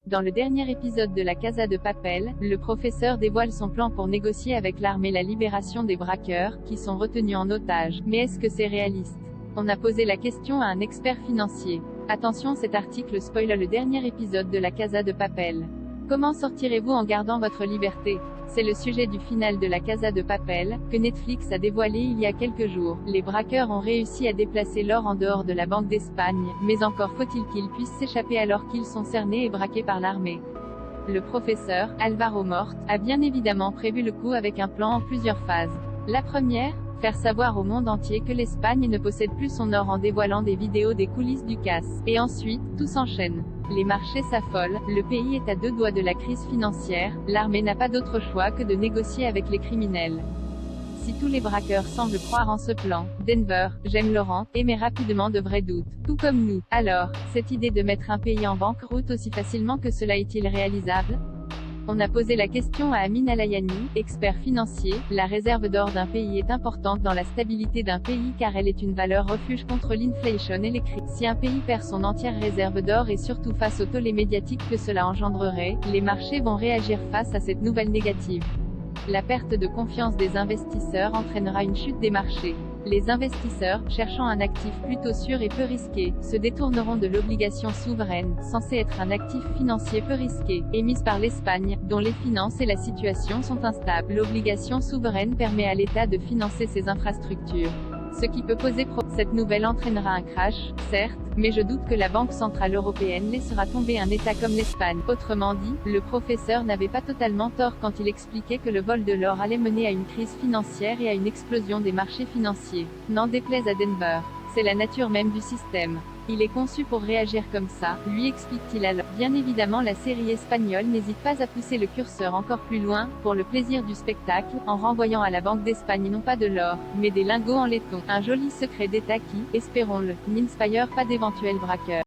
Dans le dernier épisode de La Casa de Papel, le professeur dévoile son plan pour négocier avec l'armée la libération des braqueurs, qui sont retenus en otage. Mais est-ce que c'est réaliste? On a posé la question à un expert financier. Attention, cet article spoile le dernier épisode de La Casa de Papel. Comment sortirez-vous en gardant votre liberté? C'est le sujet du final de La Casa de Papel, que Netflix a dévoilé il y a quelques jours. Les braqueurs ont réussi à déplacer l'or en dehors de la Banque d'Espagne, mais encore faut-il qu'ils puissent s'échapper alors qu'ils sont cernés et braqués par l'armée. Le professeur, Alvaro Mort, a bien évidemment prévu le coup avec un plan en plusieurs phases. La première, faire savoir au monde entier que l'Espagne ne possède plus son or en dévoilant des vidéos des coulisses du casse. Et ensuite, tout s'enchaîne. Les marchés s'affolent, le pays est à deux doigts de la crise financière, l'armée n'a pas d'autre choix que de négocier avec les criminels. Si tous les braqueurs semblent croire en ce plan, Denver, j'aime Laurent, émet rapidement de vrais doutes. Tout comme nous. Alors, cette idée de mettre un pays en banqueroute aussi facilement que cela est-il réalisable? On a posé la question à Amin Alayani, expert financier. La réserve d'or d'un pays est importante dans la stabilité d'un pays car elle est une valeur refuge contre l'inflation et les crises. Si un pays perd son entière réserve d'or et surtout face au tollé médiatique que cela engendrerait, les marchés vont réagir face à cette nouvelle négative. La perte de confiance des investisseurs entraînera une chute des marchés. Les investisseurs, cherchant un actif plutôt sûr et peu risqué, se détourneront de l'obligation souveraine, censée être un actif financier peu risqué, émise par l'Espagne, dont les finances et la situation sont instables. L'obligation souveraine permet à l'État de financer ses infrastructures. Ce qui peut poser problème. Cette nouvelle entraînera un crash, certes, mais je doute que la Banque Centrale Européenne laissera tomber un État comme l'Espagne. Autrement dit, le professeur n'avait pas totalement tort quand il expliquait que le vol de l'or allait mener à une crise financière et à une explosion des marchés financiers. N'en déplaise à Denver. C'est la nature même du système. Il est conçu pour réagir comme ça, lui explique-t-il alors. Bien évidemment, la série espagnole n'hésite pas à pousser le curseur encore plus loin, pour le plaisir du spectacle, en renvoyant à la Banque d'Espagne non pas de l'or, mais des lingots en laiton. Un joli secret d'État qui, espérons-le, n'inspire pas d'éventuels braqueurs.